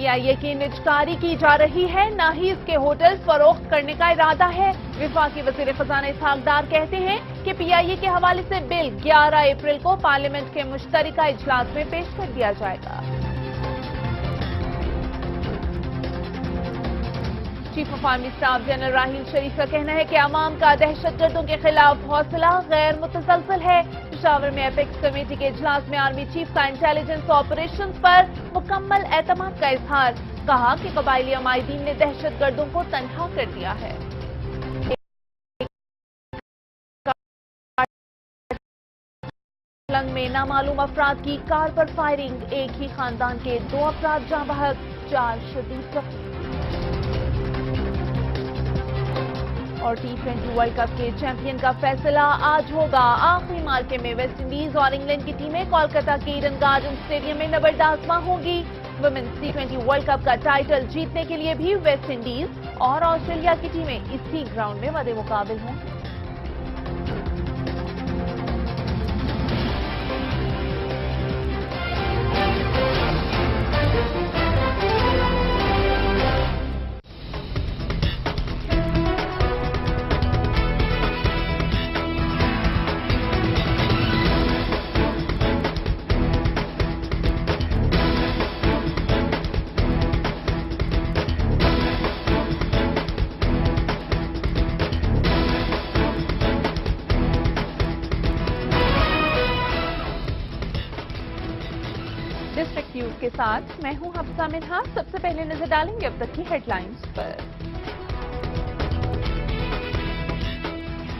PIA की निजकारी की जा रही है, न ही इसके होटल फरोख्त करने का इरादा है। वफाकी वज़ीर खजाना इसहाक डार कहते हैं कि PIA के हवाले से बिल 11 अप्रैल को पार्लियामेंट के मुश्तरका इजलास में पेश कर दिया जाएगा। Chief of army staff general Raheel Sharif का कहना है कि अवाम का दहशतगर्दों के खिलाफ हौसला गैर मुतसलसल है। पेशावर में एपेक्स कमेटी के इजलास में आर्मी चीफ का इंटेलिजेंस ऑपरेशंस पर मुकम्मल एतमाद का इजहार। कहा कि कबायली अमायदीन ने दहशतगर्दों को तनहा कर दिया है। लंग में नामालूम अफराद की कार पर फायरिंग, एक ही खानदान के 2 अफराद जाँ बहक, 4 शदीद जख्मी। और T20 वर्ल्ड कप के चैंपियन का फैसला आज होगा। आखिरी मार्के में वेस्ट इंडीज और इंग्लैंड की टीमें कोलकाता के ईडन गार्डन स्टेडियम में नबरदाज़मा होंगी। वुमेन्स T20 वर्ल्ड कप का टाइटल जीतने के लिए भी वेस्ट इंडीज और ऑस्ट्रेलिया की टीमें इसी ग्राउंड में मदे मुकाबिल होंगी। डिस्ट्रिक्ट न्यूज के साथ मैं हूं हफ्सा मिन्हा। सबसे पहले नजर डालेंगे अब तक की हेडलाइंस पर।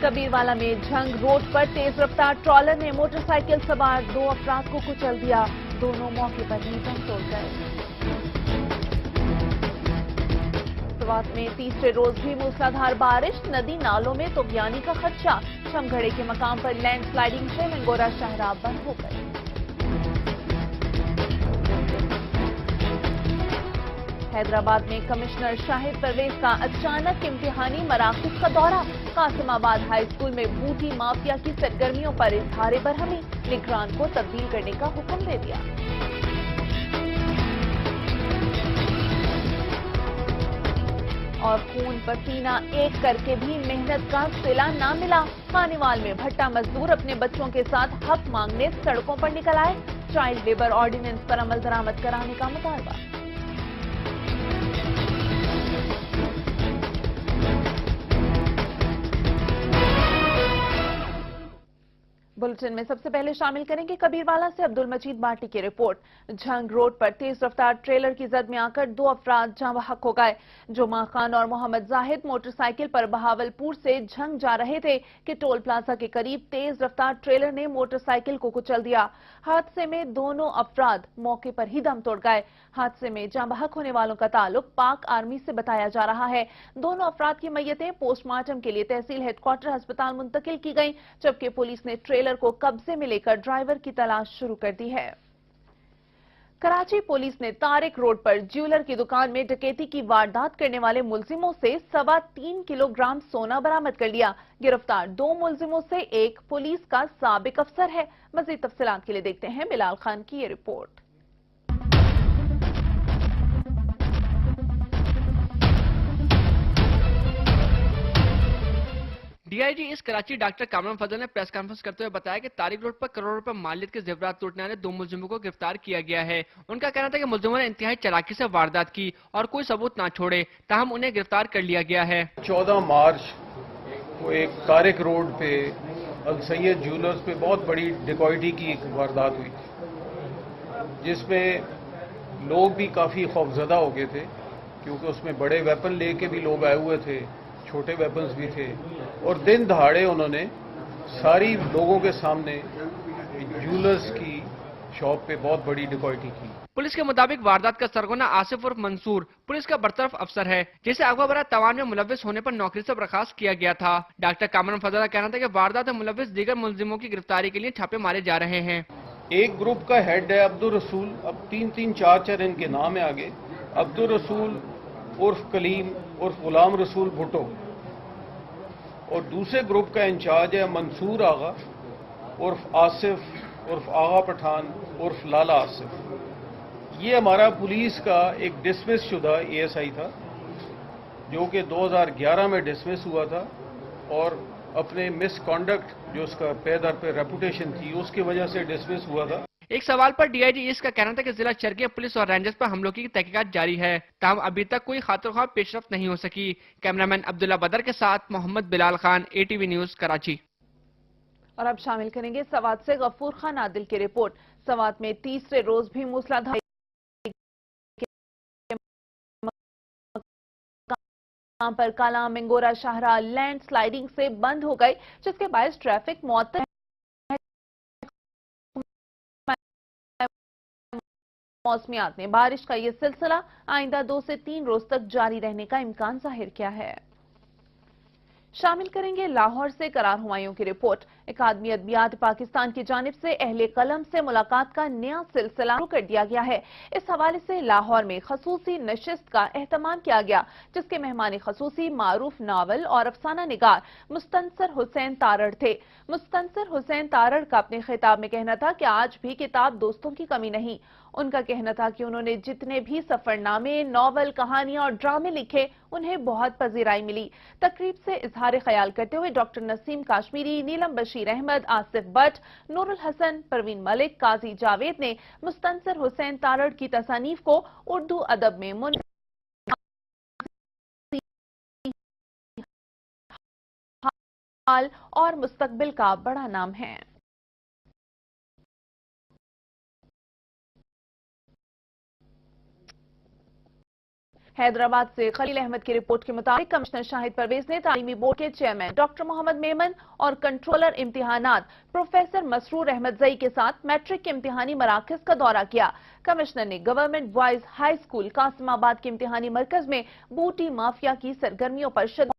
कबीरवाला में झंग रोड पर तेज रफ्तार ट्रॉलर ने मोटरसाइकिल सवार 2 अफराद को कुचल दिया। दोनों मौके पर ही दम तोड़ गए। सवात में तीसरे रोज भी मूसलाधार बारिश, नदी नालों में तोगयानी का खदशा। शमघड़े के मकाम पर लैंडस्लाइडिंग से लंगोरा शाहराह बंद हो गए। हैदराबाद में कमिश्नर शाहिद परवेज का अचानक इम्तिहानी मराकज़ का दौरा। कासिमाबाद हाई स्कूल में बूटी माफिया की सरगर्मियों पर इजहार बरहमी, निगरान को तब्दील करने का हुक्म दे दिया। और खून पसीना एक करके भी मेहनत का सिला ना मिला। खानेवाल में भट्टा मजदूर अपने बच्चों के साथ हक मांगने सड़कों पर निकल आए। चाइल्ड लेबर ऑर्डिनेंस पर अमल दरामद कराने का मुतालबा। बुलेटिन में सबसे पहले शामिल करेंगे कबीरवाला से अब्दुल मजीद बाटी की रिपोर्ट। झंग रोड पर तेज रफ्तार ट्रेलर की जद में आकर 2 अफराद जाँ बहक हो गए। जुमा खान और मोहम्मद जाहिद मोटरसाइकिल पर बहावलपुर से झंग जा रहे थे कि टोल प्लाजा के करीब तेज रफ्तार ट्रेलर ने मोटरसाइकिल को कुचल दिया। हादसे में दोनों अफराद मौके पर ही दम तोड़ गए। हादसे में जाँ बहक होने वालों का ताल्लुक पाक आर्मी से बताया जा रहा है। दोनों अफराद की मैयतें पोस्टमार्टम के लिए तहसील हेडक्वार्टर अस्पताल मुंतकिल की गईं, जबकि पुलिस ने ट्रेलर को कब्जे में लेकर ड्राइवर की तलाश शुरू कर दी है। कराची पुलिस ने तारिक रोड पर ज्वेलर की दुकान में डकैती की वारदात करने वाले मुलजिमों से 3.25 किलोग्राम सोना बरामद कर लिया। गिरफ्तार 2 मुलजिमों से एक पुलिस का साबिक अफसर है। मजीद तफसीलात के लिए देखते हैं बिलाल खान की ये रिपोर्ट। DIG इस कराची डॉक्टर कामरान फजल ने प्रेस कॉन्फ्रेंस करते हुए बताया कि तारिक रोड पर करोड़ों रुपए मालियत के जेवरात लूटने वाले 2 मुलजिमों को गिरफ्तार किया गया है। उनका कहना था कि मुलजिमों ने इंतहाई चालाकी से वारदात की और कोई सबूत ना छोड़े, ताहम उन्हें गिरफ्तार कर लिया गया है। 14 मार्च को एक तारिक रोड पे अल सैयद ज्वेलर्स पे बहुत बड़ी डिकॉइटी की एक वारदात हुई थी, जिसमें लोग भी काफ़ी खौफजदा हो गए थे, क्योंकि उसमें बड़े वेपन लेके भी लोग आए हुए थे, छोटे वेपन्स भी थे, और दिन दहाड़े उन्होंने सारी लोगों के सामने ज्वेलर्स की शॉप पे बहुत बड़ी डिकॉइटी की। पुलिस के मुताबिक वारदात का सरगना आसिफ उर्फ मंसूर पुलिस का बरतरफ अफसर है, जिसे अगवा बरा तवान में मुलविस होने पर नौकरी से बर्खास्त किया गया था। डॉक्टर कामरान फजल का कहना था कि वारदात में मुलविस दीगर मुलजिमों की गिरफ्तारी के लिए छापे मारे जा रहे हैं। एक ग्रुप का हेड है अब्दुल रसूल, अब 3-3, 4-4 इनके नाम है आगे। अब्दुल रसूल उर्फ कलीम उर्फ गुलाम रसूल भुट्टो, और दूसरे ग्रुप का इंचार्ज है मंसूर आगा उर्फ आसिफ उर्फ आगा पठान उर्फ लाला आसिफ। یہ ہمارا پولیس کا ایک ڈسمس شدہ ASI تھا جو کہ 2011 میں ڈسمس ہوا تھا اور اپنے مس کانڈکٹ جو اس کا پے در پہ ریپوٹیشن تھی اس کی وجہ سے ڈسمس ہوا تھا. ایک سوال پر DIG ایسٹ کا کہنا تھا کہ ضلع چرگے پولیس اور رینجرز پر حملوں کی تحقیقات جاری ہے، تاہم ابھی تک کوئی خاطر خواہ پیش رفت نہیں ہو سکی. کیمرامین عبداللہ بدر کے ساتھ محمد بلال خان، ATV نیوز کراچی. اور اب شامل کریں گے سوات سے غفور خان عادل کی رپورٹ. سوات میں تیسرے روز بھی موسلادھار پر کالا منگورا شاہراہ لینڈ سلائیڈنگ سے بند ہو گئی، جس کے باعث ٹریفک معطل ہے. موسمیات نے بارش کا یہ سلسلہ آئندہ 2 سے 3 روز تک جاری رہنے کا امکان ظاہر کیا ہے. شامل کریں گے لاہور سے قرار ہمایوں کی رپورٹ. اکادمی ادبیات پاکستان کی جانب سے اہل قلم سے ملاقات کا نیا سلسلہ شروع کر دیا گیا ہے. اس حوالے سے لاہور میں خصوصی نشست کا اہتمام کیا گیا، جس کے مہمان خصوصی معروف ناول اور افسانہ نگار مستنصر حسین تارڑ تھے. مستنصر حسین تارڑ کا اپنے خطاب میں کہنا تھا کہ آج بھی کتاب دوستوں کی کمی نہیں. ان کا کہنا تھا کہ انہوں نے جتنے بھی سفر نامے، ناول، کہانیاں اور ڈرامے لکھے انہیں بہت پذیرائی ملی. تقریب سے اظہار خیال کرتے ہوئے ڈاکٹر نسیم کاشمیری، نیلم بشیر احمد، آصف بٹ، نور الحسن، پروین ملک، قاضی جاوید نے مستنصر حسین تارڑ کی تصانیف کو اردو ادب میں حال اور مستقبل کا بڑا نام ہے. حیدرآباد سے خلیل احمد کی رپورٹ کے مطابق کمشنر شاہد پرویز نے تعلیمی بورڈ کے چیئرمین ڈاکٹر محمد میمن اور کنٹرولر امتحانات پروفیسر مسرور احمد زئی کے ساتھ میٹرک کے امتحانی مراکز کا دورہ کیا. کمشنر نے government boys high school Qasim آباد کے امتحانی مرکز میں بوٹی مافیا کی سرگرمیوں پر شدید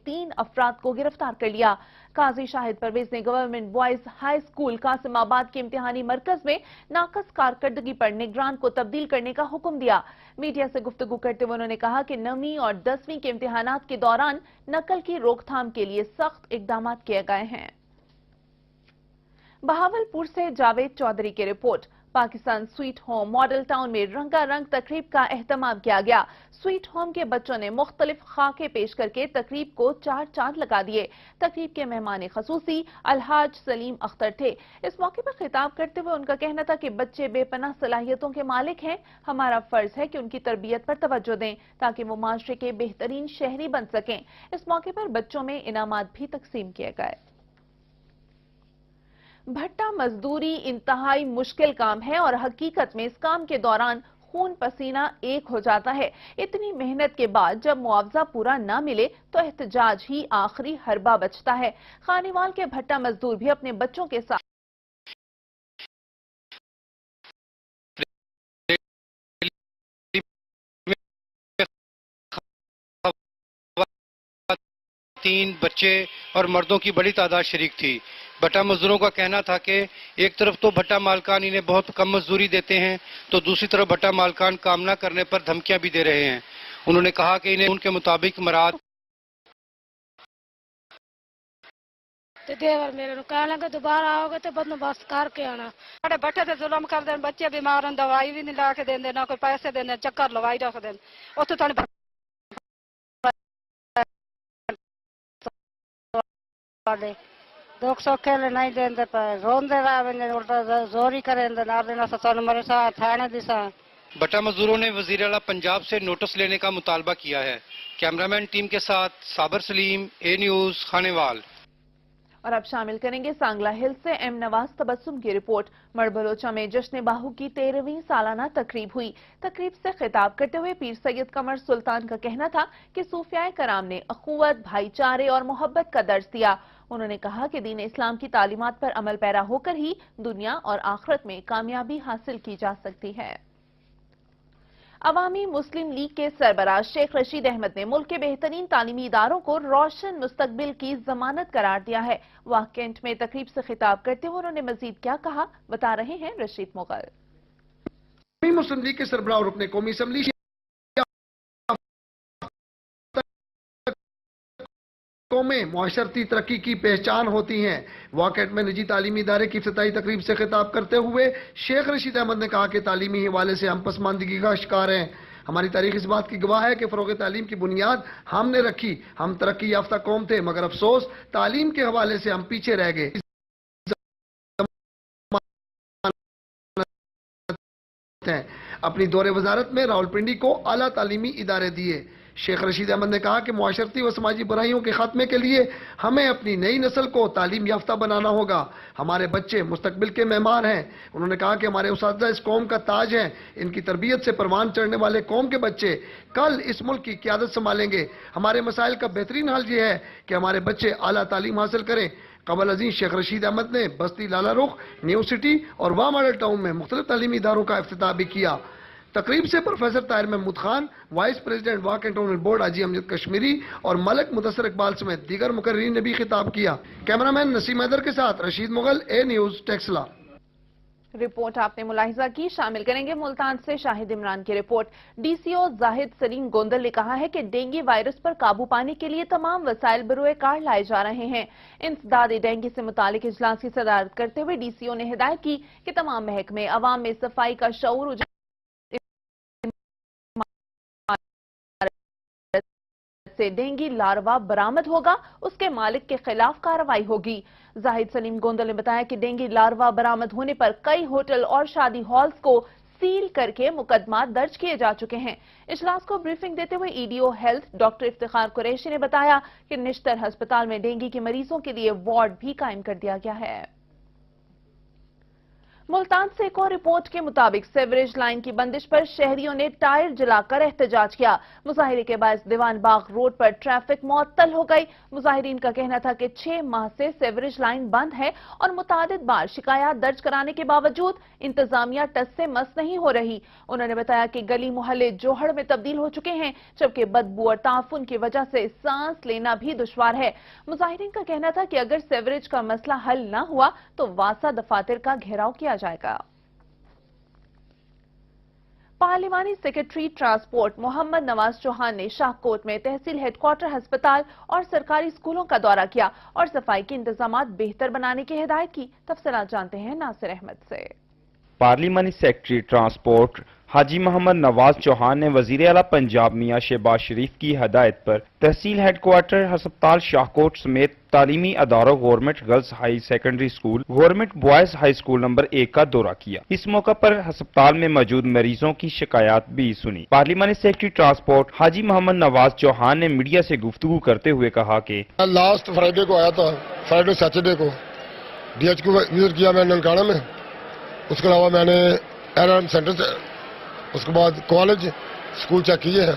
3 افراد کو گرفتار کر لیا. قاضی شاہد پرویز نے government boys high school Qasim آباد کے امتحانی مرکز میں ناقص کارکردگی پر نگران کو تبدیل کرنے کا حکم دیا. میڈیا سے گفتگو کرتے ہوئے انہوں نے کہا کہ 9ویں اور 10ویں کے امتحانات کے دوران نقل کی روک تھام کے لیے سخت اقدامات کیے گئے ہیں. بہاولپور سے جاوید چودھری کی report. Pakistan sweet home model town میں رنگا رنگ تقریب کا اہتمام کیا گیا. سویٹ ہوم کے بچوں نے مختلف خاکے پیش کر کے تقریب کو 4 چاند لگا دیے. تقریب کے مہمان خصوصی الحاج سلیم اختر تھے. اس موقع پر خطاب کرتے ہوئے ان کا کہنا تھا کہ بچے بے پناہ صلاحیتوں کے مالک ہیں. ہمارا فرض ہے کہ ان کی تربیت پر توجہ دیں تاکہ وہ معاشرے کے بہترین شہری بن سکیں. اس موقع پر بچوں میں انعامات بھی تقسیم کیے گئے. بھٹا مزدوری انتہائی مشکل کام ہے اور حقیقت میں اس کام کے دوران خون پسینہ ایک ہو جاتا ہے. اتنی محنت کے بعد جب معاوضہ پورا نہ ملے تو احتجاج ہی آخری حربہ بچتا ہے. خانیوال کے بھٹا مزدور بھی اپنے بچوں کے ساتھ تین بچے اور مردوں کی بڑی تعداد شریک تھی. بھٹا مزدوروں کا کہنا تھا کہ ایک طرف تو بھٹا مالکان انہیں بہت کم مزدوری دیتے ہیں تو دوسری طرف بھٹا مالکان کام نہ کرنے پر دھمکیاں بھی دے رہے ہیں. انہوں نے کہا کہ انہیں ان کے مطابق مراعات دیور میرے نو کہنے لگے دوبارہ آؤ گے تو بندوبست کر کے آنا. بڑے بٹھے سے ظلم کر دیں، بچے بیمار ہیں، دوائی بھی نہیں لا کے دیں، نہ کوئی پیسے دیں، چکر لوائی رکھ دیں. اتنے تھوڑی دکھ سوکھے نہیں دیں پہ روندے رہے الٹا زوری کریں مرے سا تھانے دسا. بھٹا مزدوروں نے وزیر اعلیٰ پنجاب سے نوٹس لینے کا مطالبہ کیا ہے. کیمرامین ٹیم کے ساتھ صابر سلیم، اے نیوز، خانیوال. اور اب شامل کریں گے سانگلہ ہل سے ایم نواز تبسم کی رپورٹ. مڑبلوچہ میں جشن باہو کی 13ویں سالانہ تقریب ہوئی. تقریب سے خطاب کرتے ہوئے پیر سید قمر سلطان کا کہنا تھا کہ صوفیائے کرام نے اخوت، بھائی چارے اور محبت کا درس دیا. انہوں نے کہا کہ دین اسلام کی تعلیمات پر عمل پیرا ہو کر ہی دنیا اور آخرت میں کامیابی حاصل کی جا سکتی ہے. عوامی مسلم لیگ کے سربراہ شیخ رشید احمد نے ملک کے بہترین تعلیمی اداروں کو روشن مستقبل کی ضمانت قرار دیا ہے. واہ کینٹ میں تقریب سے خطاب کرتے ہوئے انہوں نے مزید کیا کہا، بتا رہے ہیں رشید مغل. عوامی مسلم لیگ کے سربراہ اور رکن قومی اسمبلی कौमें मुआशरती तरक्की की पहचान होती हैं। वॉकेट में निजी तालीमी इदारे की इफ्तिताई तकरीब से खिताब करते हुए शेख रशीद अहमद ने कहा कि तालीमी हवाले से हम पसमानदगी का शिकार हैं। हमारी तारीख इस बात की गवाह है कि फरोग तालीम की बुनियाद हमने रखी। हम तरक्की याफ्ता कौम थे, मगर अफसोस तालीम के हवाले से हम पीछे रह गए। अपनी दौरे वजारत में रावलपिंडी को आला तालीमी इदारे दिए। शेख रशीद अहमद ने कहा कि मुआशरती व समाजी बुराइयों के खात्मे के लिए हमें अपनी नई नस्ल को तालीम याफ्ता बनाना होगा। हमारे बच्चे मुस्तकबिल के मेहमान हैं। उन्होंने कहा कि हमारे उस्ताद इस कौम का ताज हैं। इनकी तरबियत से परवान चढ़ने वाले कौम के बच्चे कल इस मुल्क की क़यादत संभालेंगे। हमारे मसाइल का बेहतरीन हल ये है कि हमारे बच्चे आला तालीम हासिल करें। कबल अजीज शेख रशीद अहमद ने बस्ती लाला रुख, न्यू सिटी और वाह मॉडल टाउन में मुख्तलिफ तालीमी इदारों का इफ्तिताह भी किया। तकरीब से professor Tahir Mahmood Khan, vice president Wah cantonment board हाजी अमजद कश्मीरी और मलक मुदस्सर इकबाल समेत दीगर मुकर्रीरीन ने भी खिताब किया। कैमरामैन नसीम हैदर के साथ रशीद मुगल, ए न्यूज, टेक्सला। रिपोर्ट आपने मुलाहिजा की। शामिल करेंगे मुल्तान से शाहिद इमरान की रिपोर्ट। डीसीओ जाहिद सलीम गोंदल ने कहा है कि डेंगू वायरस पर काबू पाने के लिए तमाम वसाइल बरोए कार लाए जा रहे हैं। इंसदाद डेंगू से मुतालिक इजलास की सदारत करते हुए डीसीओ ने हिदायत की कि तमाम महकमे अवाम में सफाई का शऊर से डेंगू लार्वा बरामद होगा, उसके मालिक के खिलाफ कार्रवाई होगी। जाहिद सलीम गोंदल ने बताया कि डेंगू लार्वा बरामद होने पर कई होटल और शादी हॉल्स को सील करके मुकदमा दर्ज किए जा चुके हैं। इजलास को ब्रीफिंग देते हुए EDO health doctor Iftikhar Qureshi ने बताया कि निश्तर अस्पताल में डेंगू के मरीजों के लिए वार्ड भी कायम कर दिया गया है। मुल्तान से एक और रिपोर्ट के मुताबिक सेवरेज लाइन की बंदिश पर शहरियों ने टायर जलाकर एहतजाज किया। मुजाहिरे के बाद दीवान बाग रोड पर ट्रैफिक मुअत्तल हो गई। मुजाहिरीन का कहना था कि 6 माह से सेवरेज लाइन बंद है और मुतादिद बार शिकायत दर्ज कराने के बावजूद इंतजामिया टस से मस नहीं हो रही। उन्होंने बताया कि गली मोहल्ले जोहड़ में तब्दील हो चुके हैं, जबकि बदबू और ताफुन की वजह से सांस लेना भी दुश्वार है। मुजाहिरीन का कहना था कि अगर सेवरेज का मसला हल न हुआ तो वासा दफातर का घेराव किया जाएगा। पार्लिमानी सेक्रेटरी ट्रांसपोर्ट मोहम्मद नवाज चौहान ने शाहकोट में तहसील हेडक्वार्टर अस्पताल और सरकारी स्कूलों का दौरा किया और सफाई के इंतजामात बेहतर बनाने की हिदायत की। तफसीलात जानते हैं नासिर अहमद से। पार्लिमानी सेक्रेटरी ट्रांसपोर्ट हाजी मोहम्मद नवाज चौहान ने वजीर आला पंजाब मियां शहबाज शरीफ की हदायत पर तहसील हेडक्वार्टर अस्पताल शाहकोट समेत तालीमी अदारों government girls high secondary school, government boys high school number 1 का दौरा किया। इस मौका पर अस्पताल में मौजूद मरीजों की शिकायत भी सुनी। पार्लिमानी सेक्रेटरी ट्रांसपोर्ट हाजी मोहम्मद नवाज चौहान ने मीडिया से गुफ्तगू करते हुए कहा कि लास्ट फ्राइडे को आया था, फ्राइडे सैटरडे को DH को विजिट किया मैंने ननकाना में। उसके अलावा मैंने LRM सेंटर से, उसके बाद कॉलेज स्कूल चेक किए हैं।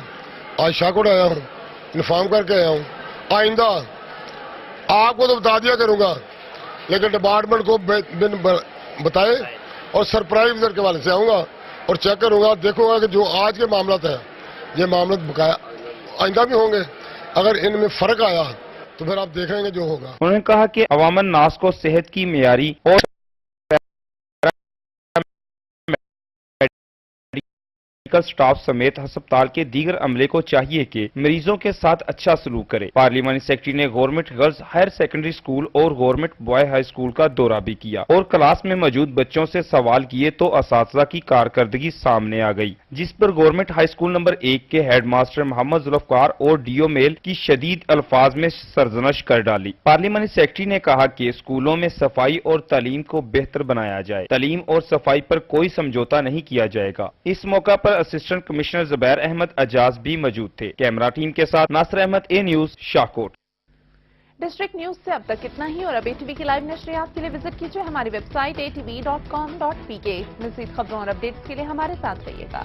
आज शाहकोट आया हूँ, इन्फॉर्म करके आया हूँ। आइंदा आपको तो बता दिया करूंगा, लेकिन डिपार्टमेंट को बिन बताए और सरप्राइज विजिट के वाले से आऊंगा और चेक करूंगा, देखूंगा कि जो आज के मामला है ये मामला बकाया आइंदा भी होंगे। अगर इनमें फर्क आया तो फिर आप देखेंगे जो होगा। उन्होंने कहा कि अवामन नास को सेहत की मेयारी और स्टाफ समेत अस्पताल के दीगर अमले को चाहिए कि मरीजों के साथ अच्छा सलूक करे। पार्लिमानी सेक्रेटरी ने government girls higher secondary school और गवर्नमेंट बॉय हाई स्कूल का दौरा भी किया और क्लास में मौजूद बच्चों से सवाल किए तो असातिज़ा की कारकर्दगी सामने आ गई, जिस पर गवर्नमेंट हाई स्कूल नंबर 1 के हेडमास्टर मोहम्मद जुल्फकार और डीओ मेल की शदीद अल्फाज में सरजनश कर डाली। पार्लिमानी सेक्रेटरी ने कहा कि स्कूलों में सफाई और तालीम को बेहतर बनाया जाए। तालीम और सफाई पर कोई समझौता नहीं किया जाएगा। इस मौका पर असिस्टेंट कमिश्नर जुबैर अहमद अजाज भी मौजूद थे। कैमरा टीम के साथ नासिर अहमद, ए न्यूज, शाहकोट। डिस्ट्रिक्ट न्यूज से अब तक इतना ही और अब ATV की लाइव नशरियात के लिए विजिट कीजिए हमारी वेबसाइट atv.com.pk। मज़ीद खबरों और अपडेट्स के लिए हमारे साथ रहिएगा।